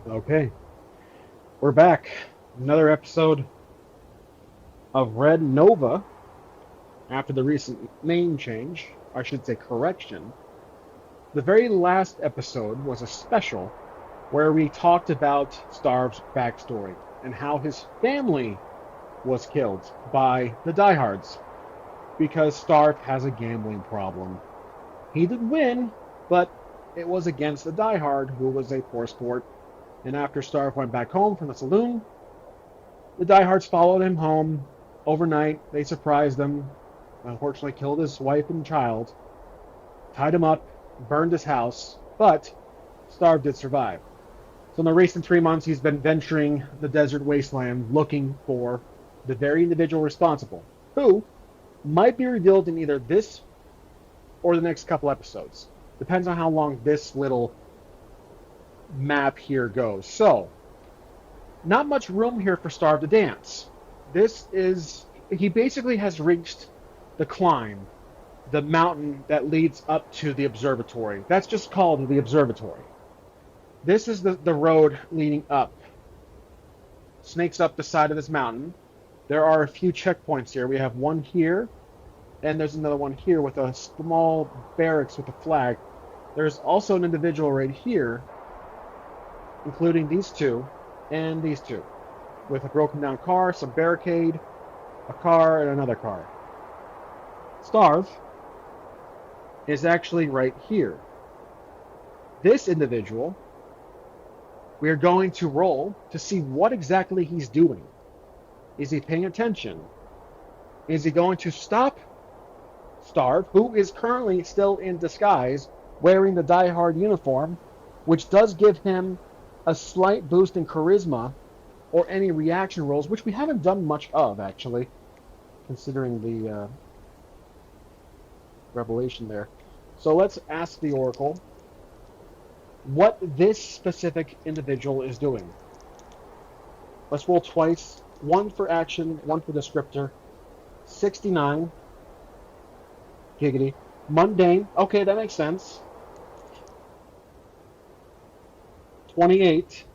Okay, we're back. Another episode of Red Nova after the recent name change. I should say correction. The very last episode was a special where we talked about Starv's backstory and how his family was killed by the diehards because Starv has a gambling problem. He did win, but it was against the diehard who was a poor sport. And after Starv went back home from the saloon, the diehards followed him home overnight. They surprised him, unfortunately killed his wife and child, tied him up, burned his house, but Starv did survive. So in the recent 3 months, he's been venturing the desert wasteland looking for the very individual responsible, who might be revealed in either this or the next couple episodes. Depends on how long this little map here goes. So, not much room here for Starv to dance. He basically has reached the climb, the mountain that leads up to the observatory. That's just called the observatory. This is the road leading up, snakes up the side of this mountain. There are a few checkpoints here. We have one here, and there's another one here with a small barracks with a flag. There's also an individual right here, including these two and these two, with a broken down car, some barricade, a car, and another car. Starv is actually right here. This individual, we are going to roll to see what exactly he's doing. Is he paying attention? Is he going to stop Starv, who is currently still in disguise, wearing the Die Hard uniform, which does give him a slight boost in charisma or any reaction rolls, which we haven't done much of, actually, considering the revelation there. So let's ask the Oracle what this specific individual is doing. Let's roll twice. One for action, one for descriptor. 69. Giggity. Mundane. Okay, that makes sense. 28.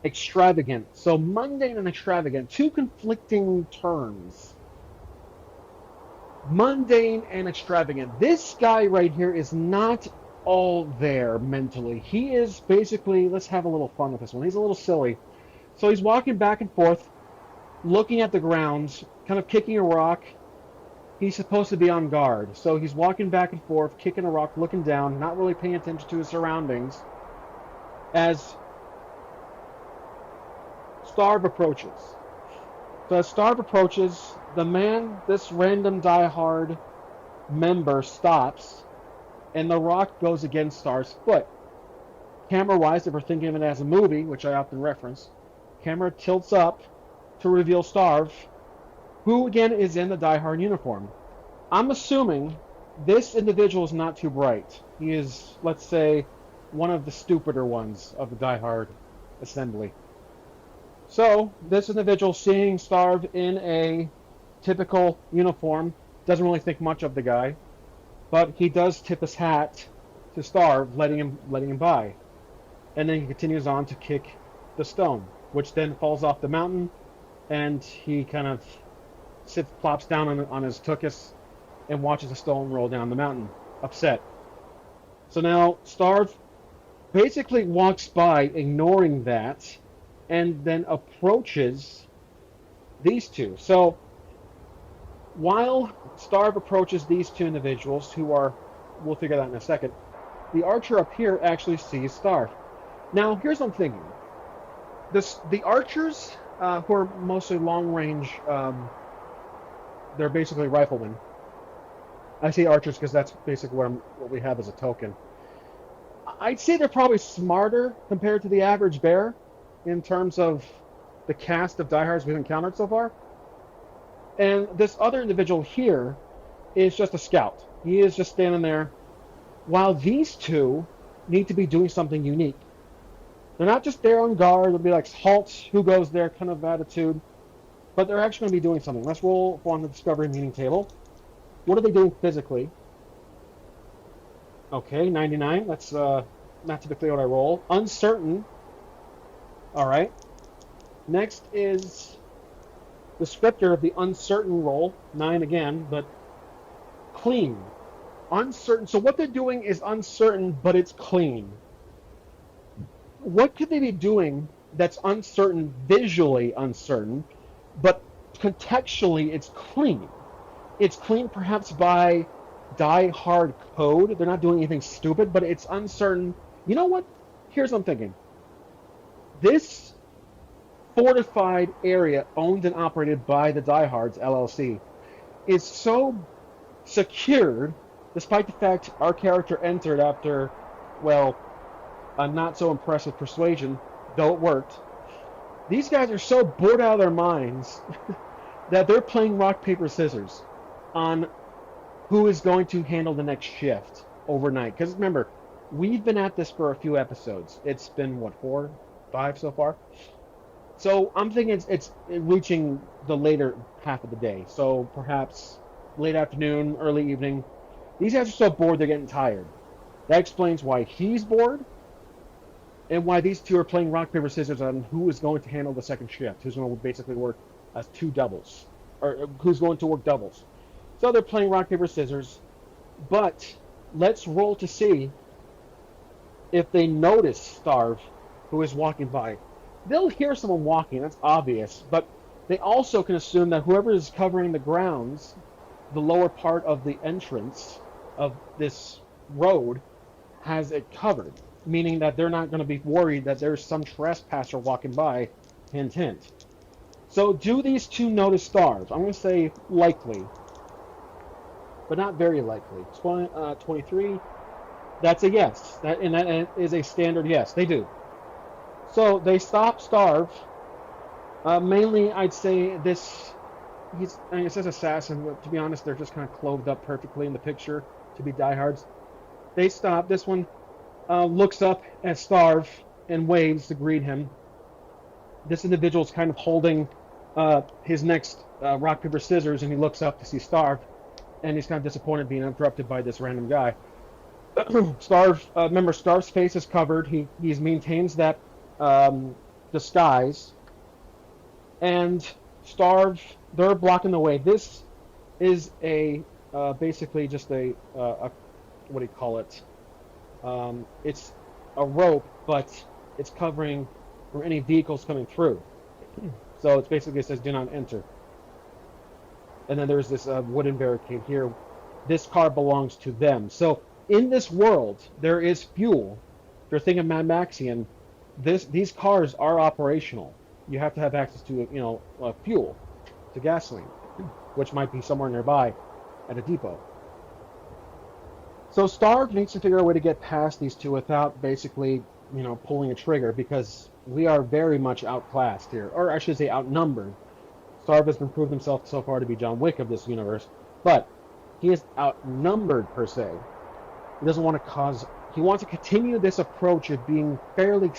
Extravagant. So mundane and extravagant, two conflicting terms. Mundane and extravagant. This guy right here is not all there mentally. He is basically, let's have a little fun with this one. He's a little silly. So he's walking back and forth, looking at the ground, kind of kicking a rock. He's supposed to be on guard. So he's walking back and forth, kicking a rock, looking down, not really paying attention to his surroundings. As Starv approaches. So as Starv approaches, the man, this random diehard member, stops, and the rock goes against Starv's foot. Camera-wise, if we're thinking of it as a movie, which I often reference, camera tilts up to reveal Starv, who again is in the diehard uniform. I'm assuming this individual is not too bright. He is, let's say, one of the stupider ones of the diehard assembly. So this individual, seeing Starv in a typical uniform, doesn't really think much of the guy, but he does tip his hat to Starv, letting him by, and then he continues on to kick the stone, which then falls off the mountain, and he kind of plops down on his tuchus and watches the stone roll down the mountain, upset. So now Starv basically walks by, ignoring that, and then approaches these two. So while Starv approaches these two individuals, who are, we'll figure that in a second, the archer up here actually sees Starv. Now, here's what I'm thinking. The archers, who are mostly long range, they're basically riflemen. I say archers because that's basically what we have as a token. I'd say they're probably smarter compared to the average bear in terms of the cast of diehards we've encountered so far. And this other individual here is just a scout. He is just standing there, while these two need to be doing something unique. They're not just there on guard. They'll be like, halt, who goes there kind of attitude. But they're actually going to be doing something. Let's roll on the discovery meeting table. What are they doing physically? Okay, 99. That's not typically what I roll. Uncertain. All right. Next is descriptor of the uncertain roll. 9 again, but clean. Uncertain. So what they're doing is uncertain, but it's clean. What could they be doing that's uncertain, visually uncertain, but contextually it's clean? It's clean perhaps by die-hard code. They're not doing anything stupid, but it's uncertain. You know what? Here's what I'm thinking. This fortified area owned and operated by the Diehards, LLC, is so secured, despite the fact our character entered after, well, a not so impressive persuasion, though it worked. These guys are so bored out of their minds that they're playing rock, paper, scissors on who is going to handle the next shift overnight. Because remember, we've been at this for a few episodes. It's been, what, 4, 5 so far? So I'm thinking it's reaching the later half of the day. So perhaps late afternoon, early evening. These guys are so bored they're getting tired. That explains why he's bored and why these two are playing rock, paper, scissors on who is going to handle the second shift, who's going to basically work as 2 doubles, or who's going to work doubles. So they're playing rock, paper, scissors, but let's roll to see if they notice Starv, who is walking by. They'll hear someone walking, that's obvious, but they also can assume that whoever is covering the grounds, the lower part of the entrance of this road, has it covered, meaning that they're not going to be worried that there's some trespasser walking by, hint, hint. So do these two notice Starv? I'm going to say likely, but not very likely. 23, that's a yes. That is a standard yes. They do. So they stop Starv. Mainly, I'd say this. It says assassin, but to be honest, they're just kind of clothed up perfectly in the picture to be diehards. They stop. This one looks up at Starv and waves to greet him. This individual's kind of holding his next rock, paper, scissors, and he looks up to see Starv, and he's kind of disappointed being interrupted by this random guy. Remember, Starv's face is covered. He maintains that disguise, and Starv, they're blocking the way. This is basically just a what do you call it? It's a rope, but it's covering from any vehicles coming through. So it's basically, it says do not enter. And then there's this wooden barricade here. This car belongs to them. So in this world, there is fuel. If you're thinking Mad Maxian, these cars are operational. You have to have access to fuel, to gasoline, which might be somewhere nearby at a depot. So Starv needs to figure out a way to get past these two without basically, pulling a trigger, because we are very much outclassed here, or I should say outnumbered. Starv has been proved himself so far to be John Wick of this universe, but he is outnumbered per se. He doesn't want to cause. He wants to continue this approach of being fairly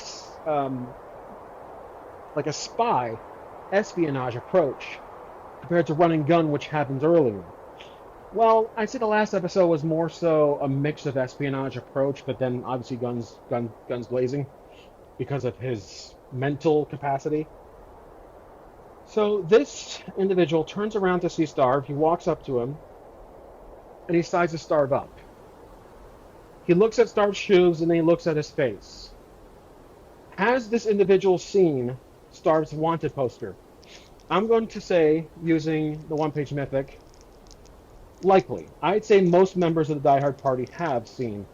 like a spy, espionage approach, compared to run and gun, which happens earlier. Well, I'd say the last episode was more so a mix of espionage approach, but then obviously guns blazing because of his mental capacity. So this individual turns around to see Starv. He walks up to him, and he sizes Starv up. He looks at Starv's shoes, and then he looks at his face. Has this individual seen Starv's wanted poster? I'm going to say, using the one-page mythic, likely. I'd say most members of the Die Hard party have seen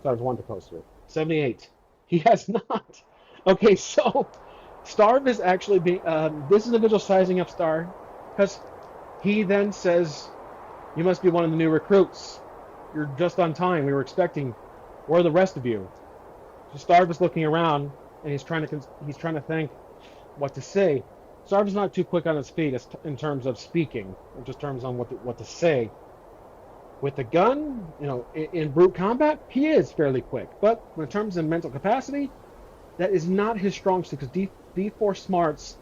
Starv's wanted poster. 78. He has not. Okay, so Starv is actually being... this individual sizing up Starv, because he then says, you must be one of the new recruits. You're just on time. We were expecting. Where are the rest of you? So Starv is looking around, and he's trying to think what to say. Starv is not too quick on his feet in terms of speaking, or just terms on what to say. With the gun, in brute combat, he is fairly quick. But in terms of mental capacity, that is not his strong suit. Because D4 smarts,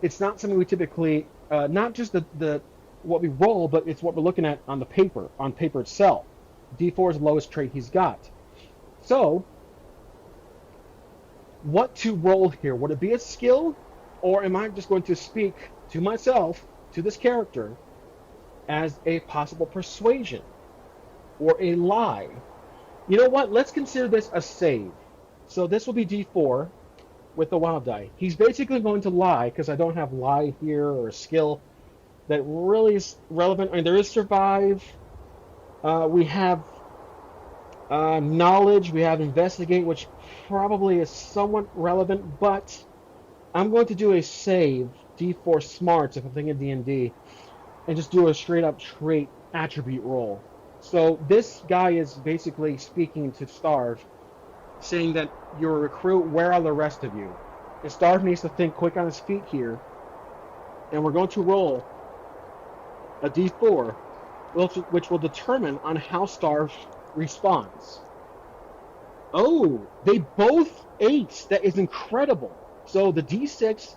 it's not something we typically, not just the what we roll, but it's what we're looking at on paper itself. D4 is the lowest trait he's got. So what to roll here. Would it be a skill, or am I just going to speak to myself, to this character, as a possible persuasion or a lie? You know what? Let's consider this a save. So this will be D4 with the wild die. He's basically going to lie because I don't have lie here or a skill that really is relevant. I mean, there is survive. We have knowledge. We have investigate, which probably is somewhat relevant. But I'm going to do a save D4 smarts if I'm thinking D&D, and just do a straight up trait attribute roll. So this guy is basically speaking to Starv, saying that you're a recruit. Where are the rest of you? And Starv needs to think quick on his feet here, and we're going to roll a D4, which will determine on how Starv responds. Oh, they both eights. That is incredible. So the D6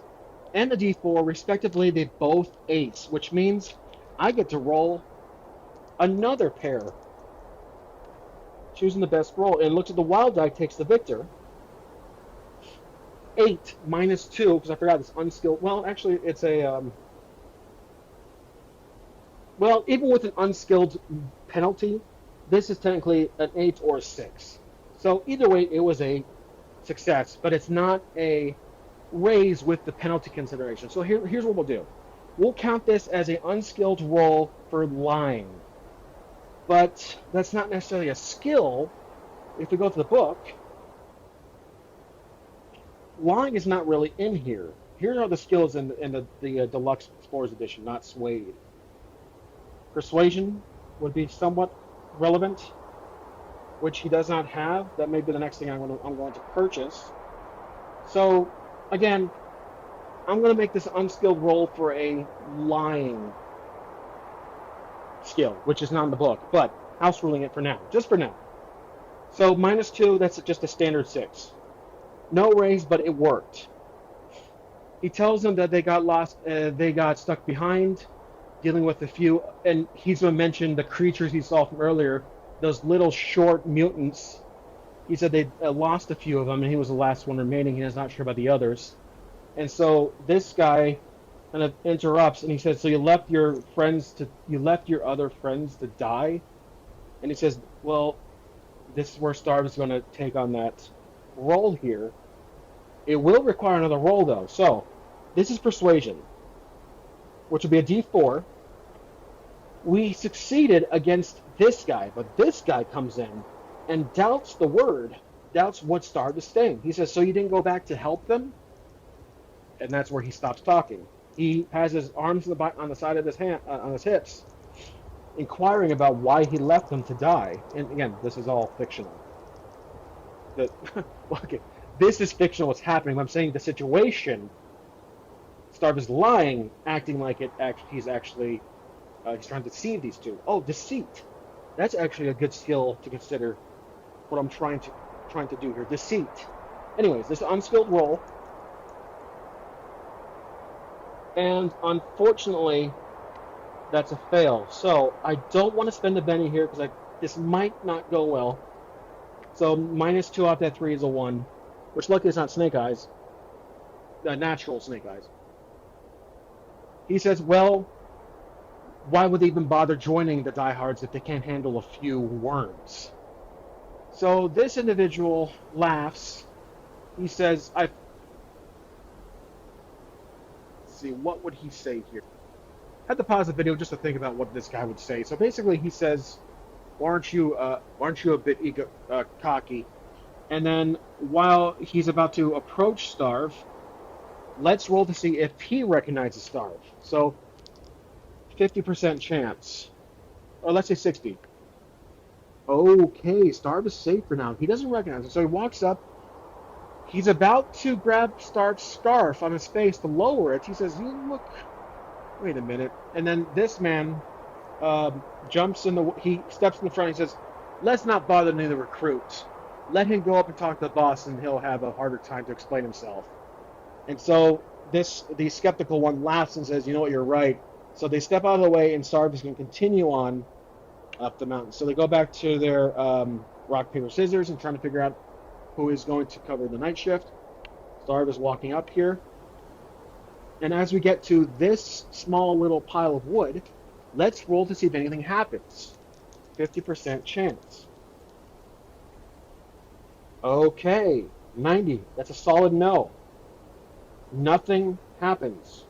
and the D4, respectively, they both eights, which means I get to roll another pair, choosing the best roll. And looks at the wild die, takes the victor. 8 minus 2, because I forgot this unskilled. Well, actually, it's a well, even with an unskilled penalty, this is technically an 8 or a 6. So either way, it was a success, but it's not a raise with the penalty consideration. So here's what we'll do. We'll count this as an unskilled roll for lying. But that's not necessarily a skill. If we go to the book, lying is not really in here. Here are the skills in the Deluxe Explorers Edition, not Suede. Persuasion would be somewhat relevant, which he does not have. That may be the next thing I'm going to purchase. So, again, I'm going to make this unskilled roll for a lying skill, which is not in the book, but house ruling it for now, just for now. So minus 2, that's just a standard 6. No raise, but it worked. He tells them that they got lost, they got stuck behind, dealing with a few, and he's going to mention the creatures he saw from earlier, those little short mutants. He said they lost a few of them, and he was the last one remaining. He's not sure about the others. And so this guy kind of interrupts, and he says, "So you left your other friends to die?" And he says, "Well, this is where Starv is going to take on that role here. It will require another roll, though. So this is persuasion, which will be a D4. We succeeded against this guy, but this guy comes in and doubts the word, doubts what Starv is saying. He says, "So you didn't go back to help them?" And that's where he stops talking. He has his arms on the side of his hand, on his hips, inquiring about why he left them to die. And again, this is all fictional. Okay, this is fictional. What's happening? I'm saying the situation. Starv is lying, acting like he's actually he's trying to deceive these two. Oh, deceit. That's actually a good skill to consider. What I'm trying to do here, deceit. Anyways, this unskilled roll, and unfortunately, that's a fail. So I don't want to spend a Benny here because this might not go well. So minus 2 off that 3 is a 1, which luckily is not Snake Eyes, natural Snake Eyes. He says, "Well, why would they even bother joining the diehards if they can't handle a few worms?" So this individual laughs. He says, let's see, what would he say here? I had to pause the video just to think about what this guy would say. So basically he says, aren't you a bit cocky? And then while he's about to approach Starv, let's roll to see if he recognizes Starv. So 50% chance. Or let's say 60. Okay, Starv is safe for now. He doesn't recognize him. So he walks up. He's about to grab Starv's scarf on his face to lower it. He says, "You look... Wait a minute." And then this man he steps in the front. He says, "Let's not bother any of the recruits. Let him go up and talk to the boss, and he'll have a harder time to explain himself." And so the skeptical one laughs and says, "You know what, you're right." So they step out of the way, and Starv is going to continue on up the mountain. So they go back to their rock, paper, scissors and trying to figure out who is going to cover the night shift. Starv is walking up here. And as we get to this small little pile of wood, let's roll to see if anything happens. 50% chance. Okay, 90. That's a solid no. Nothing happens.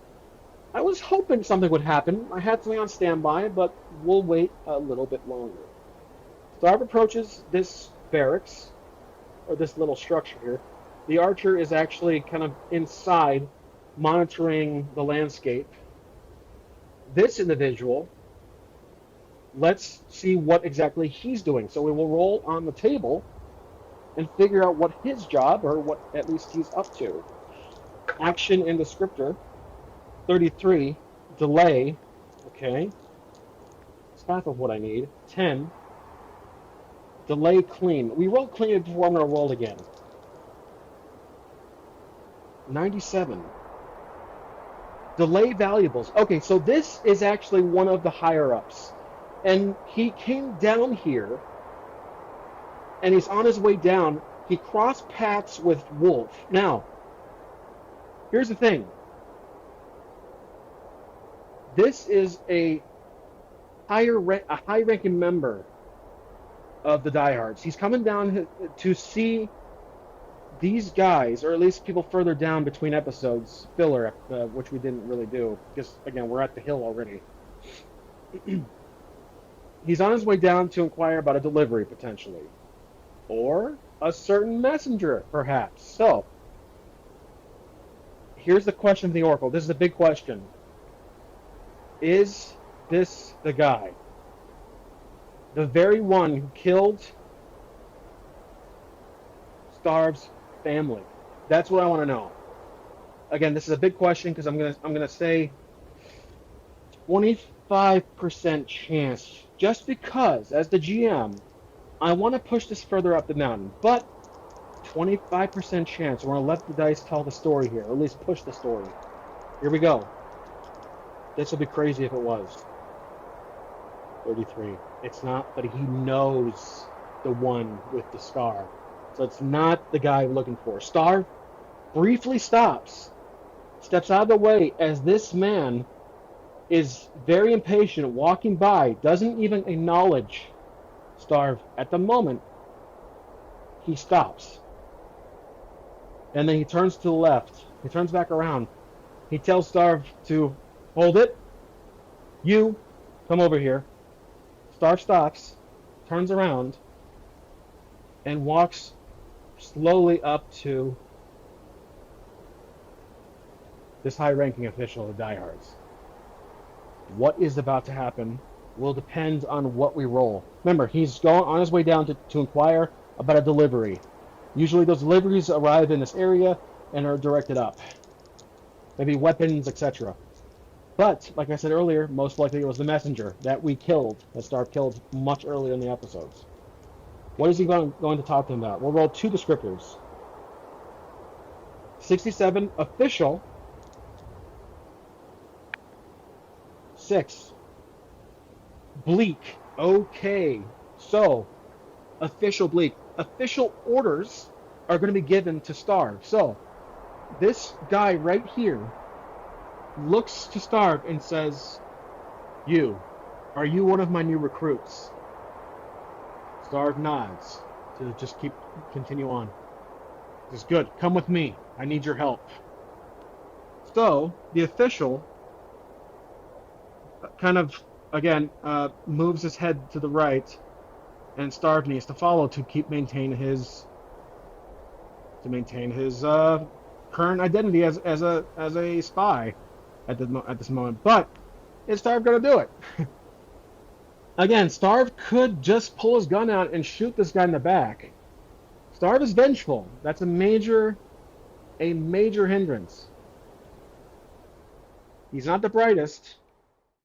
I was hoping something would happen. I had something on standby, but we'll wait a little bit longer. Starv approaches this barracks, or this little structure here. The archer is actually kind of inside, monitoring the landscape. This individual, let's see what exactly he's doing. So we will roll on the table and figure out what his job, or what at least he's up to. Action and descriptor, 33. Delay, okay. It's half of what I need. 10. Delay clean. We rolled clean before, I'm going to roll again. 97. Delay valuables. Okay, so this is actually one of the higher-ups. And he came down here, and he's on his way down. He crossed paths with Wolf. Now, here's the thing. This is a high-ranking member of the diehards. He's coming down to see these guys, or at least people further down between episodes, filler, which we didn't really do, because, again, we're at the hill already. He's on his way down to inquire about a delivery, potentially. Or a certain messenger, perhaps. So, here's the question of the Oracle. This is a big question. Is this the guy? The very one who killed Starv's family? That's what I want to know. Again, this is a big question because I'm gonna say 25% chance, just because as the GM, I want to push this further up the mountain, but 25% chance. We're gonna let the dice tell the story here, or at least push the story. Here we go. This would be crazy if it was 33. It's not, but he knows the one with the scar. So it's not the guy I'm looking for. Starv briefly stops, steps out of the way as this man is very impatient, walking by, doesn't even acknowledge Starv at the moment. He stops. And then he turns to the left. He turns back around. He tells Starv to hold it. You, come over here. Starv stops, turns around, and walks slowly up to this high-ranking official of the diehards. What is about to happen will depend on what we roll. Remember, he's going on his way down to inquire about a delivery. Usually those deliveries arrive in this area and are directed up. Maybe weapons, etc. But, like I said earlier, most likely it was the messenger that we killed, that Starv killed much earlier in the episodes. What is he going to talk to him about? We'll roll 2 descriptors. 67, official. 6, bleak. Okay, so, official bleak. Official orders are going to be given to Starv. So, this guy right here looks to Starv and says, are you one of my new recruits? Starv nods to just continue on. He says, good, come with me. I need your help. So, the official kind of, again, moves his head to the right, and Starv needs to follow to maintain his current identity as a spy at this moment. But is Starv gonna do it? Again, Starv could just pull his gun out and shoot this guy in the back. Starv is vengeful. That's a major hindrance. He's not the brightest.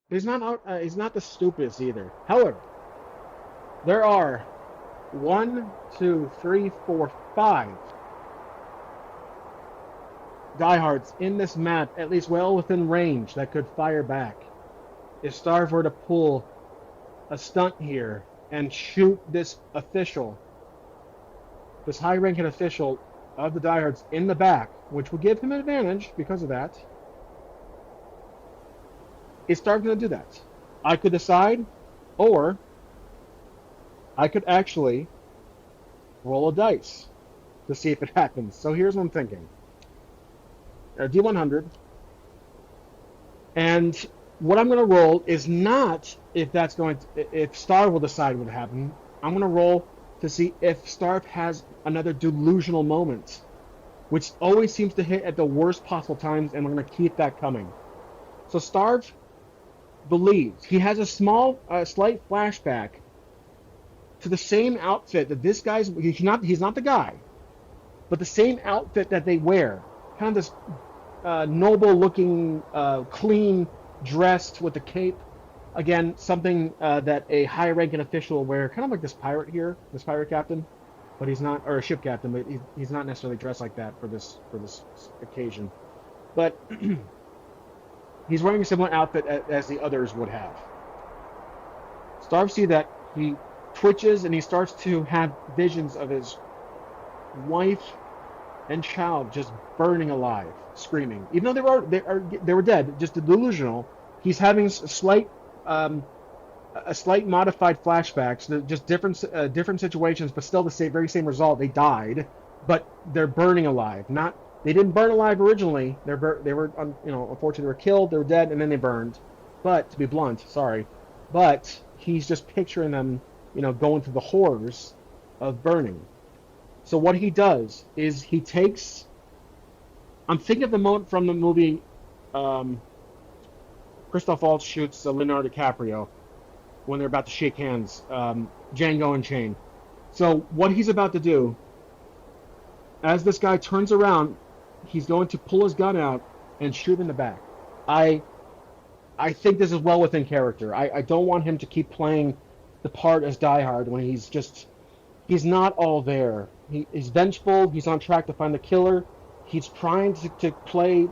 He's not the stupidest either. However, there are 1, 2, 3, 4, 5 diehards in this map, at least well within range, that could fire back. If Starv were to pull a stunt here and shoot this official, this high-ranking official, of the diehards in the back, which would give him an advantage because of that, is Starv going to do that? I could decide, or I could actually roll a dice to see if it happens. So here's what I'm thinking. A D100. And what I'm going to roll is not if that's going to, if Starv will decide what happened. I'm going to roll to see if Starv has another delusional moment, which always seems to hit at the worst possible times, and we're going to keep that coming. So Starv believes he has a slight flashback to the same outfit that this guy's. He's not the guy, but the same outfit that they wear, kind of this noble-looking, clean dressed with the cape. Again, something that a high-ranking official will wear, kind of like this pirate here, this pirate captain, but he's not, or a ship captain, but he's not necessarily dressed like that for this occasion. But he's wearing a similar outfit as the others would have. Starv sees that, he twitches and he starts to have visions of his wife and child just burning alive, screaming. Even though they were dead, just delusional. He's having a slight modified flashbacks, just different situations, but still the very same result. They died, but they're burning alive. They didn't burn alive originally. They were unfortunately they were killed. They were dead, and then they burned. But to be blunt, sorry, but he's just picturing them, going through the horrors of burning. So what he does is he takes. I'm thinking of the moment from the movie. Christoph Waltz shoots Leonardo DiCaprio when they're about to shake hands, Django Unchained. So what he's about to do, as this guy turns around, he's going to pull his gun out and shoot in the back. I think this is well within character. I don't want him to keep playing the part as Die Hard when he's not all there. He's vengeful. He's on track to find the killer. He's trying to play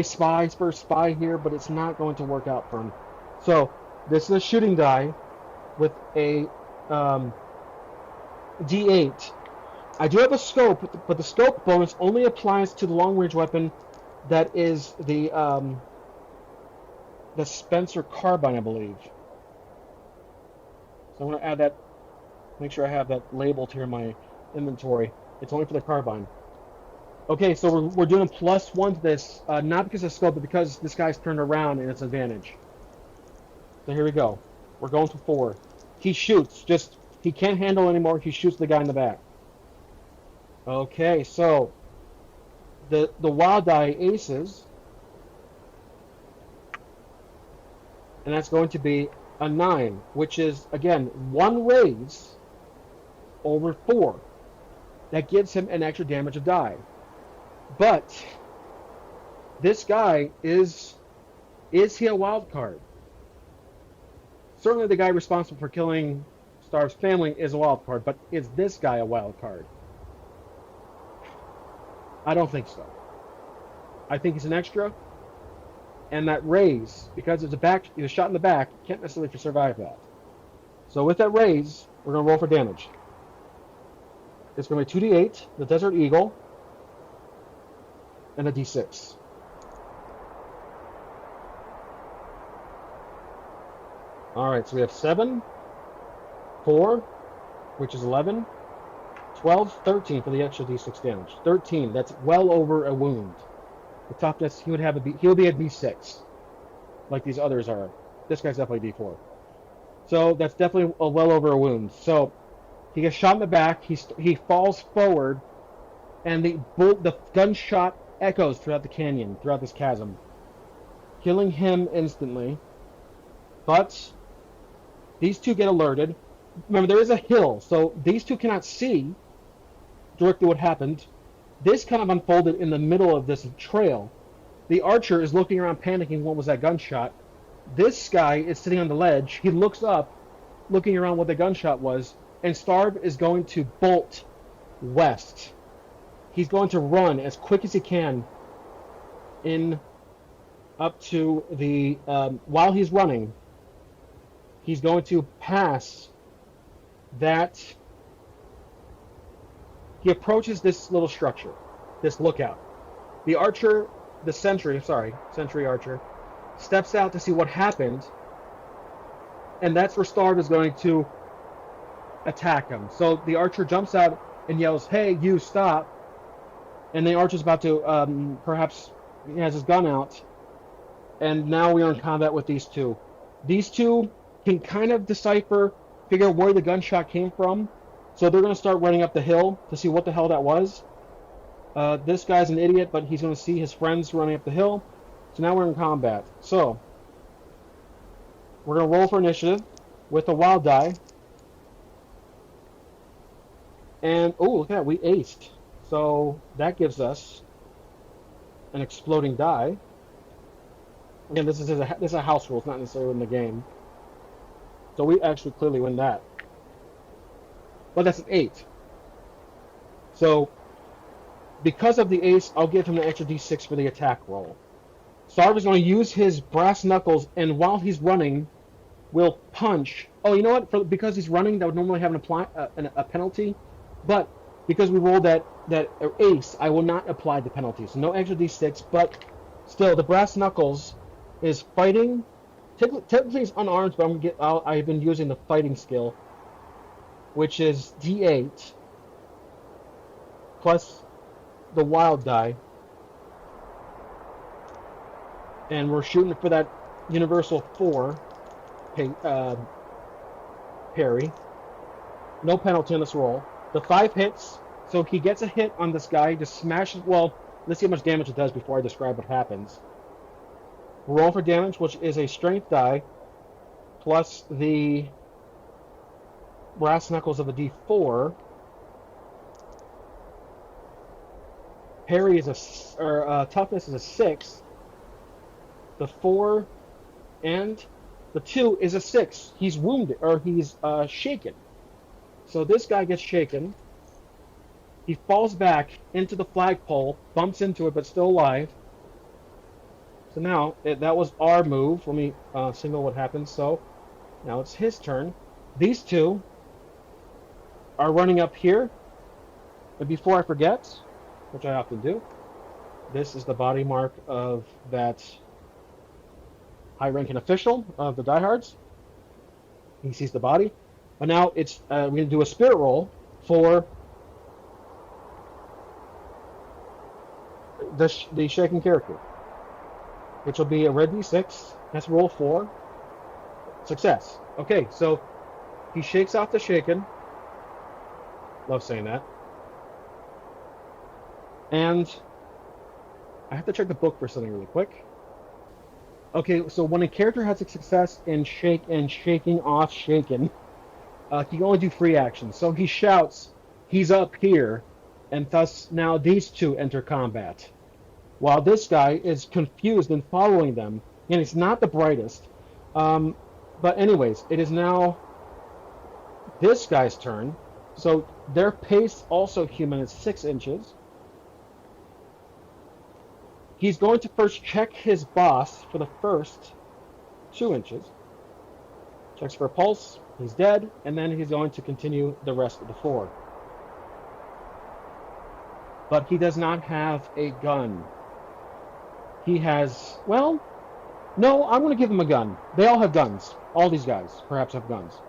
spy for spy here, but it's not going to work out for him. So this is a shooting die with a D8. I do have a scope, but the scope bonus only applies to the long-range weapon that is the Spencer carbine, I believe. So I'm going to add that. Make sure I have that labeled here in my inventory. It's only for the carbine. Okay, so we're doing a +1 to this, not because of scope, but because this guy's turned around and it's an advantage. So here we go. We're going for 4. He shoots. He can't handle anymore. He shoots the guy in the back. Okay, so the wild die aces, and that's going to be a 9, which is, again, 1 raise over 4. That gives him an extra damage of die. But this guy is he a wild card? Certainly the guy responsible for killing Starv's family is a wild card, but is this guy a wild card? I don't think so. I think he's an extra, and that raise, because it's a shot in the back, can't necessarily survive that. So with that raise, we're going to roll for damage. It's going to be 2d8, the Desert Eagle, and a d6. Alright, so we have 7, 4, which is 11, 12, 13 for the extra d6 damage. 13, that's well over a wound. The toughness, he would be at d6, like these others are. This guy's definitely d4. So that's definitely well over a wound. So he gets shot in the back, he falls forward, and the gunshot echoes throughout the canyon, throughout this chasm, killing him instantly. But these two get alerted. Remember, there is a hill, so these two cannot see directly what happened. This kind of unfolded in the middle of this trail. The archer is looking around panicking, what was that gunshot? This guy is sitting on the ledge. He looks up, looking around what the gunshot was, and Starv is going to bolt west. He's going to run as quick as he can up to the, while he's running, he's going to pass that, He approaches this little structure, this lookout. The archer, the sentry archer, steps out to see what happened, and that's where Starv is going to attack him. So the archer jumps out and yells, "Hey, you stop!" And the archer's about to, perhaps he has his gun out, and now we are in combat with these two. These two can kind of figure where the gunshot came from, so they're going to start running up the hill to see what the hell that was. This guy's an idiot, but he's going to see his friends running up the hill. So now we're in combat. So we're going to roll for initiative with a wild die. And, oh, look at that, we aced. So that gives us an exploding die. Again, this is a house rule, it's not necessarily in the game. So we actually clearly win that. But that's an 8. So because of the ace, I'll give him an extra d6 for the attack roll. Starv is going to use his brass knuckles, and while he's running, will punch. Oh, you know what? Because he's running, that would normally have a penalty. But because we rolled that ace, I will not apply the penalty. So no extra d6, but still, the brass knuckles is fighting. Technically, it's unarmed, but I've been using the fighting skill, which is d8 plus the wild die, and we're shooting for that universal 4 parry. No penalty on this roll. The 5 hits, so he gets a hit on this guy, just smashes. Well, let's see how much damage it does before I describe what happens. Roll for damage, which is a strength die plus the brass knuckles of a d4. Parry is toughness is a 6. The 4 and the 2 is a 6. He's wounded, or he's shaken. So this guy gets shaken. He falls back into the flagpole, bumps into it, but still alive. So now, that was our move. Let me signal what happens. So now it's his turn. These two are running up here. But before I forget, which I often do, this is the body mark of that high-ranking official of the diehards. He sees the body. But now it's we're going to do a spirit roll for the shaken character, which will be a red d6. That's roll 4. Success. Okay, so he shakes off the shaken. Love saying that. And I have to check the book for something really quick. Okay, so when a character has a success in shaking off shaken, he can only do 3 actions. So he shouts, "He's up here," and thus now these two enter combat. While this guy is confused and following them, and he's not the brightest. But anyways, it is now this guy's turn. So their pace, also human, is 6 inches. He's going to first check his boss for the first 2 inches. Checks for a pulse. He's dead. And then he's going to continue the rest of the 4. But he does not have a gun. He has, well, no, I'm going to give him a gun. They all have guns. All these guys perhaps have guns.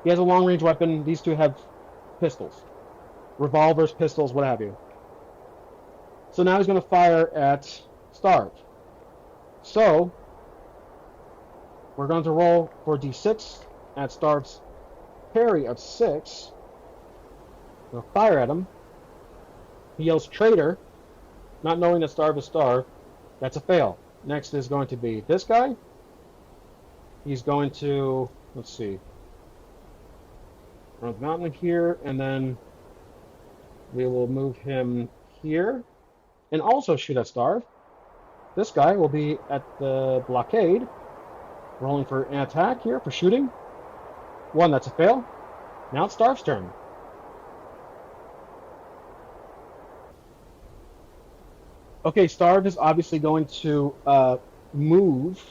He has a long-range weapon. These two have pistols. Revolvers, pistols, what have you. So now he's going to fire at Starv. So we're going to roll for d6 at Starv's parry of 6. We'll fire at him. He yells traitor, not knowing that Starv is Starv. That's a fail. Next is going to be this guy. He's going to, let's see, run the mountain here, and then we will move him here. And also shoot at Starv. This guy will be at the blockade. Rolling for an attack here for shooting. 1, that's a fail. Now it's Starv's turn. Okay, Starv is obviously going to move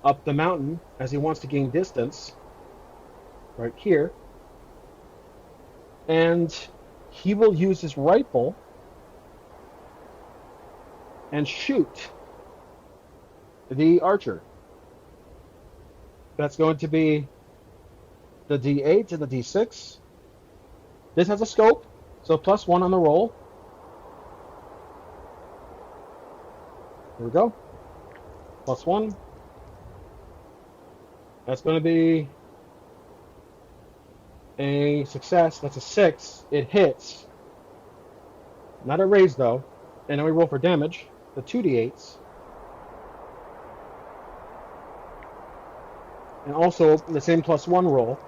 up the mountain as he wants to gain distance. Right here. And he will use his rifle and shoot the archer. That's going to be the D8 and the D6. This has a scope, so +1 on the roll. Here we go. +1. That's going to be a success. That's a 6. It hits. Not a raise, though. And then we roll for damage. The 2d8s. And also the same +1 roll.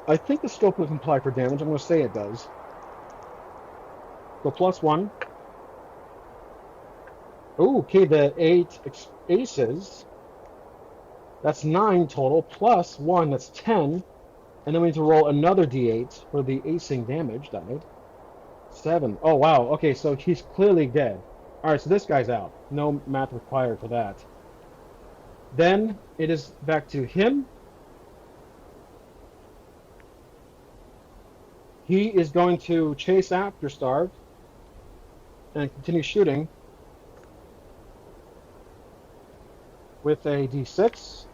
I think the scope will apply for damage. I'm going to say it does. So +1. Ooh, okay, the 8 aces. That's 9 total. +1, that's 10. And then we need to roll another d8 for the acing damage die. 7. Oh, wow. Okay, so he's clearly dead. Alright, so this guy's out. No math required for that. Then it is back to him. He is going to chase after Starv and continue shooting with a d6.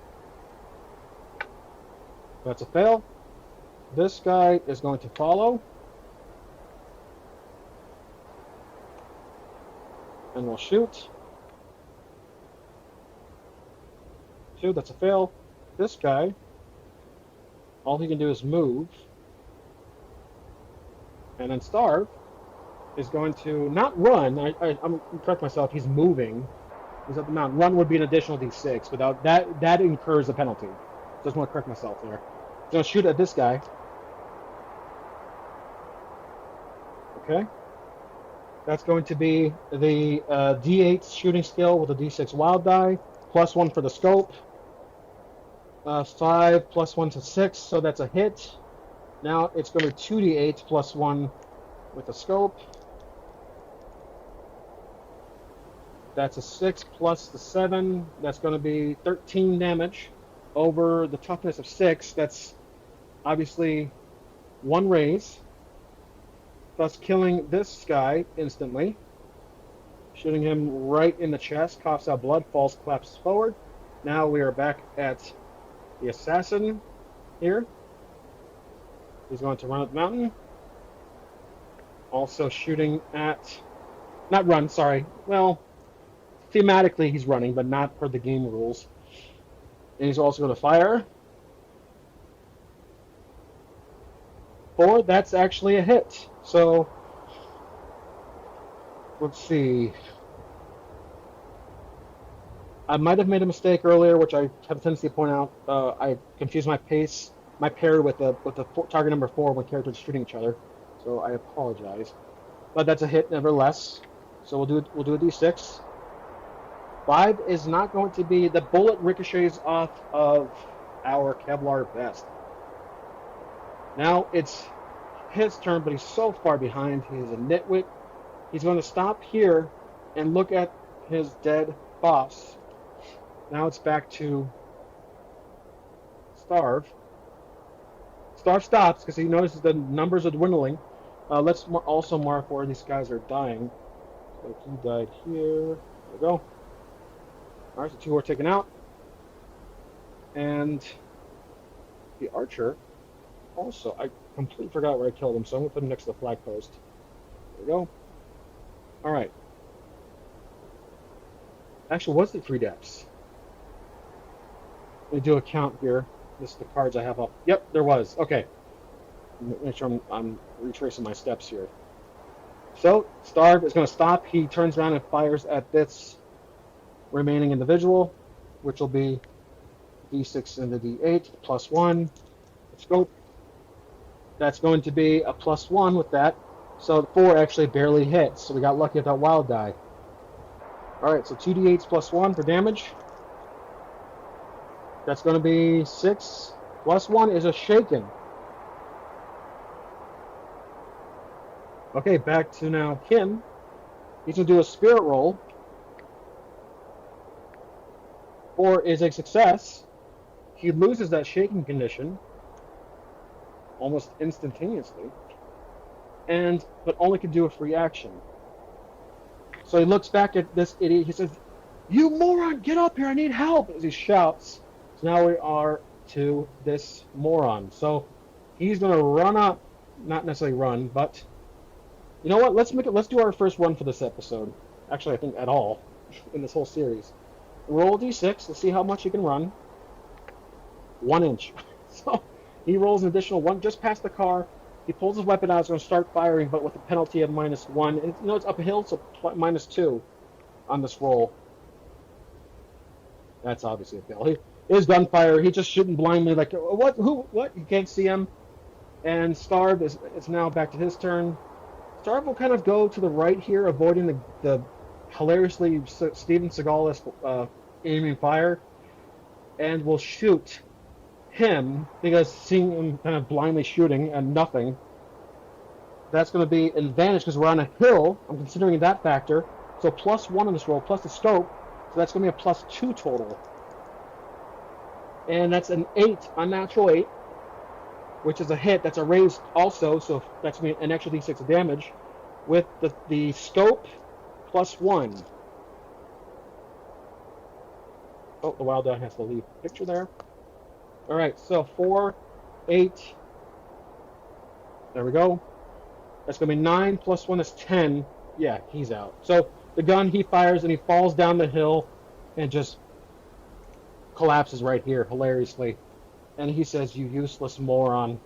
That's a fail. This guy is going to follow. And we'll shoot. 2, that's a fail. This guy, all he can do is move. And then Starv is going to not run. I'm correct myself. He's moving. He's up the mountain. Run would be an additional d6. Without that incurs a penalty. Just want to correct myself there. He's going to shoot at this guy. Okay. That's going to be the d8 shooting skill with a d6 wild die. +1 for the scope. 5 +1 to 6, so that's a hit. Now it's going to be 2d8 +1 with the scope. That's a 6 plus the 7. That's going to be 13 damage over the toughness of 6. That's obviously 1 raise, thus killing this guy instantly. Shooting him right in the chest, coughs out blood, falls, collapses forward. Now we are back at the assassin here. He's going to run up the mountain. Also shooting at... Not run, sorry. Well, thematically he's running, but not per the game rules. And he's also going to fire. 4, that's actually a hit. So, let's see. I might have made a mistake earlier, which I have a tendency to point out. I confused my pair with the target number 4 when characters are shooting each other. So I apologize. But that's a hit nevertheless. So we'll do a d6. 5 is not going to be... The bullet ricochets off of our Kevlar vest. Now it's his turn, but he's so far behind. He's a nitwit. He's going to stop here and look at his dead boss. Now it's back to Starv. Starv stops because he notices the numbers are dwindling. Let's also mark where these guys are dying. So he died here. There we go. Alright, so 2 are taken out. And the archer also, I completely forgot where I killed him, so I'm going to put him next to the flag post. There we go. Alright. Actually, what's the 3 depths? Let me do a count here. This is the cards I have up. Yep, there was. Okay. Make sure I'm retracing my steps here. So, Starv is going to stop. He turns around and fires at this remaining individual, which will be d6 and the d8, +1. Scope. That's going to be a +1 with that. So 4 actually barely hits. So we got lucky with that wild die. Alright, so 2d8s +1 for damage. That's going to be 6. +1 is a shaken. Okay, back to now him. He's going to do a spirit roll. 4 is a success. He loses that shaking condition almost instantaneously. but only can do a free action. So he looks back at this idiot. He says, "You moron, get up here! I need help!" As he shouts. So now we are to this moron. So he's gonna run up, not necessarily run, but you know what? Let's do our first run for this episode. Actually, I think at all in this whole series. Roll d6 to see how much you can run. 1 inch. So he rolls an additional one just past the car. He pulls his weapon out. He's going to start firing, but with a penalty of -1. And you know it's uphill, so -2 on this roll. That's obviously a fail. His gunfire. He's just shooting blindly, like what? Who? What? You can't see him. And Starv is now back to his turn. Starv will kind of go to the right here, avoiding the hilariously Steven Seagal aiming fire, and will shoot him because seeing him kind of blindly shooting and nothing, that's going to be an advantage because we're on a hill. I'm considering that factor. So +1 on this roll, plus the scope. So that's going to be a +2 total. And that's an 8, unnatural 8, which is a hit. That's a raise also, so that's going to be an extra d6 of damage. With the scope, +1. Oh, the wild die has to leave the picture there. All right, so 4, 8. There we go. That's going to be 9 + 1 is 10. Yeah, he's out. So the gun, he fires and he falls down the hill and just collapses right here, hilariously. And he says, "You useless moron."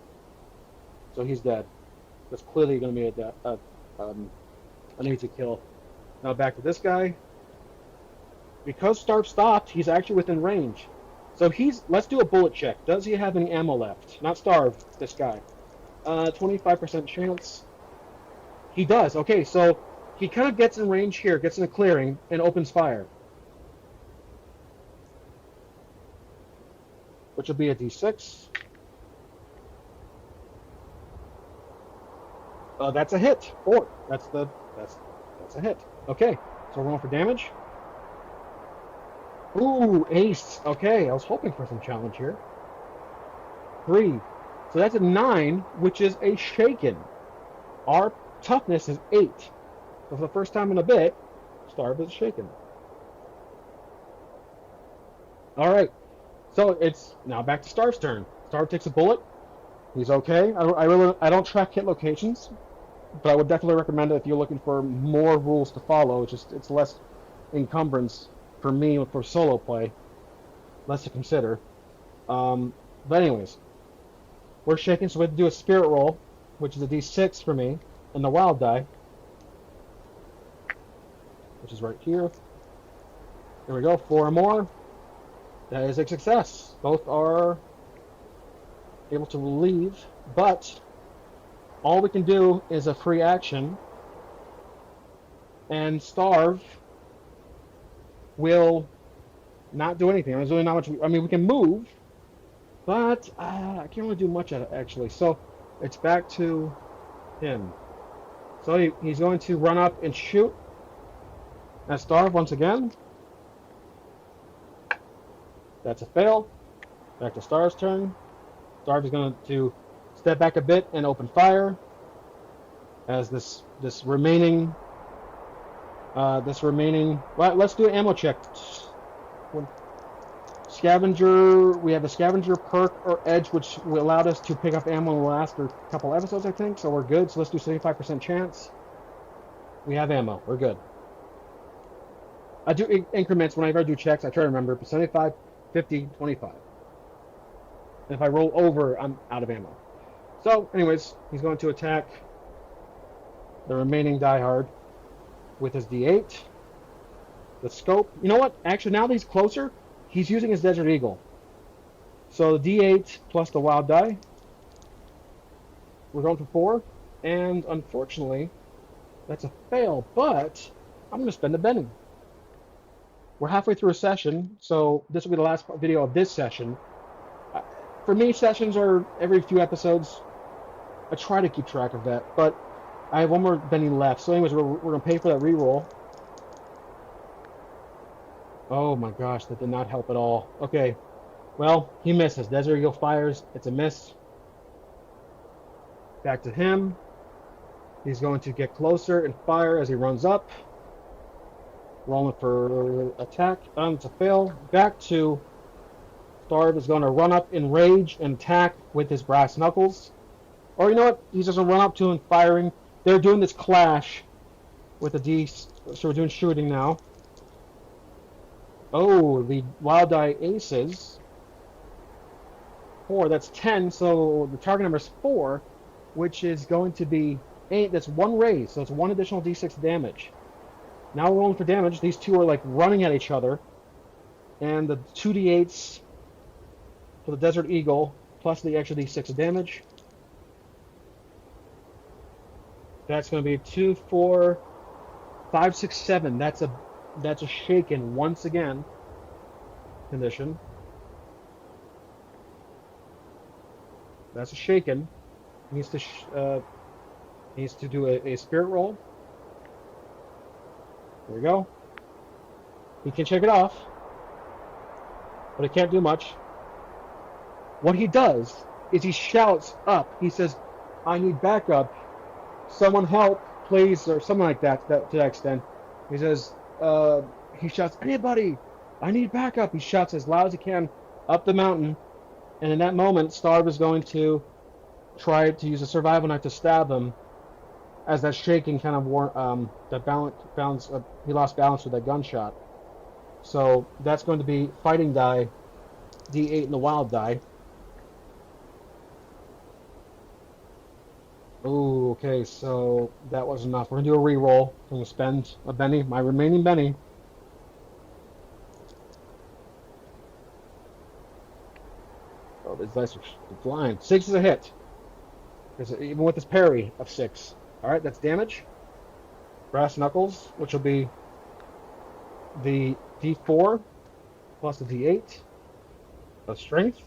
So he's dead. That's clearly going to be an easy kill. Now back to this guy. Because Starv stopped, he's actually within range. So let's do a bullet check. Does he have any ammo left? Not Starv, this guy. 25% chance. He does. Okay, so he kind of gets in range here, gets in a clearing, and opens fire. Which will be a d6. That's a hit. 4. That's a hit. Okay, so we're going for damage. Ooh, ace. Okay, I was hoping for some challenge here. 3. So that's a 9, which is a shaken. Our toughness is 8. So for the first time in a bit, Starv is shaken. All right. So it's now back to Starv's turn. Starv takes a bullet. He's okay. I don't track hit locations, but I would definitely recommend it if you're looking for more rules to follow. It's less encumbrance for me for solo play, less to consider. But anyways, we're shaking, so we have to do a spirit roll, which is a d6 for me, and the wild die, which is right here. There we go, 4 more. That is a success. Both are able to leave, but all we can do is a free action, and Starv will not do anything. There's really not much. I mean, we can move, but I can't really do much at it, actually. So it's back to him. So he's going to run up and shoot at Starv once again. That's a fail. Back to Starv's turn. Starv is going to step back a bit and open fire as this remaining. Well, let's do an ammo check. Scavenger. We have a scavenger perk or edge, which allowed us to pick up ammo in the last couple episodes, I think. So we're good. So let's do 75% chance. We have ammo. We're good. I do increments whenever I do checks. I try to remember. But 75, 50, 25. And if I roll over, I'm out of ammo. So, anyways, he's going to attack the remaining diehard with his D8. The scope. You know what? Actually, now that he's closer, he's using his Desert Eagle. So the D8 plus the wild die. We're going for 4. And unfortunately, that's a fail. But I'm going to spend a Benny. We're halfway through a session, so this will be the last video of this session. For me, sessions are every few episodes. I try to keep track of that, but I have one more Benny left. So anyways, we're going to pay for that reroll. Oh my gosh, that did not help at all. Okay, well, he misses. Desert Eagle fires. It's a miss. Back to him. He's going to get closer and fire as he runs up. Rolling for attack. It's a fail. Back to Starv is going to run up in rage and attack with his brass knuckles. Or you know what? He's just going to run up to him firing. They're doing this clash with the D. So we're doing shooting now. Oh, the wild die aces. 4, that's 10. So the target number is 4, which is going to be 8. That's 1 raise. So it's 1 additional D6 damage. Now we're rolling for damage. These two are like running at each other. And the 2d8s for the Desert Eagle plus the extra d6 of damage. That's going to be 2, 4, 5, 6, 7. That's a shaken once again condition. That's a shaken. Needs to do a spirit roll. There we go. He can shake it off, but he can't do much. What he does is he shouts up. He says, "I need backup. Someone help, please," or something like that, to that extent. He says, he shouts, "Anybody, I need backup." He shouts as loud as he can up the mountain. And in that moment, Starv is going to try to use a survival knife to stab him, as that shaking kind of he lost balance with that gunshot. So that's going to be fighting die, D8 and the wild die. Ooh, okay, so that was enough. We're gonna do a reroll. I'm gonna spend a Benny, my remaining Benny. Oh, these dice are flying. 6 is a hit. Even with his parry of 6. Alright, that's damage. Brass knuckles, which will be the D4 plus the D8 of strength.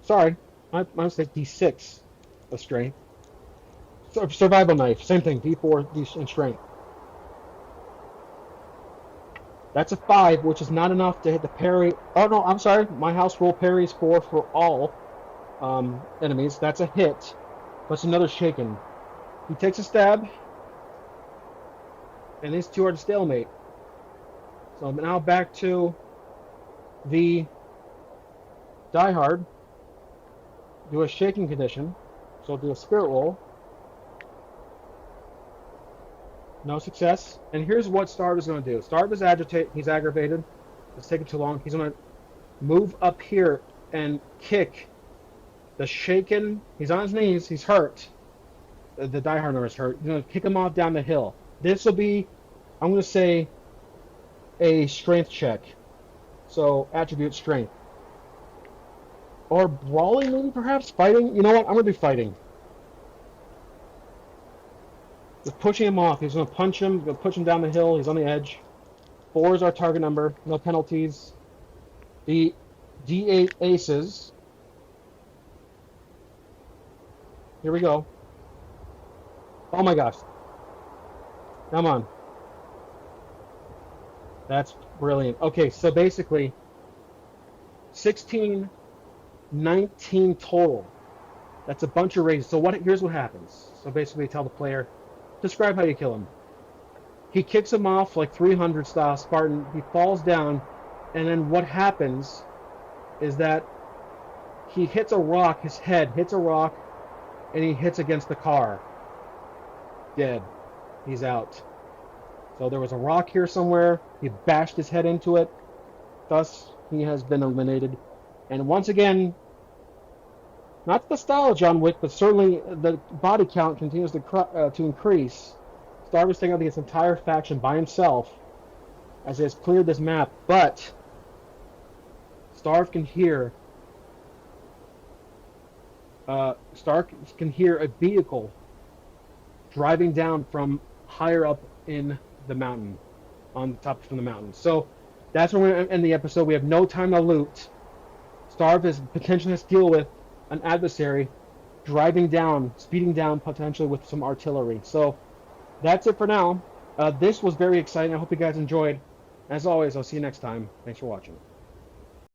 Sorry, my mistake, D6 of strength. Survival knife, same thing, D4 D and strength. That's a 5, which is not enough to hit the parry. Oh no, I'm sorry, my house rule parries 4 for all enemies. That's a hit, but it's another shaken. He takes a stab, and these two are at a stalemate. So I'm now back to the Die Hard. Do a shaking condition. So I'll do a spirit roll. No success. And here's what Starv is going to do. Starv is he's aggravated. It's taking too long. He's going to move up here and kick the shaken. He's on his knees. He's hurt. The Die Hard is hurt. He's going to kick him off down the hill. This will be, I'm going to say, a strength check. So attribute strength. Or brawling, maybe, perhaps? Fighting? You know what? I'm going to do fighting. Just pushing him off. He's going to punch him. Going to push him down the hill. He's on the edge. 4 is our target number. No penalties. The D8 aces. Here we go. Oh my gosh. Come on. That's brilliant. Okay, so basically 16, 19 total. That's a bunch of raises. So here's what happens. So basically tell the player, describe how you kill him. He kicks him off like 300 style Spartan. He falls down, and then what happens is that he hits a rock, his head hits a rock, and he hits against the car. Dead. He's out. So there was a rock here somewhere. He bashed his head into it. Thus, he has been eliminated. And once again, not the style of John Wick, but certainly the body count continues to increase. Starv is taking out this entire faction by himself as he has cleared this map, but Starv can hear a vehicle driving down from higher up in the mountain, on top from the mountain. So that's where we're going to end the episode. We have no time to loot. Starv potentially has to deal with an adversary driving down, speeding down, potentially with some artillery. So that's it for now. This was very exciting. I hope you guys enjoyed. As always, I'll see you next time. Thanks for watching.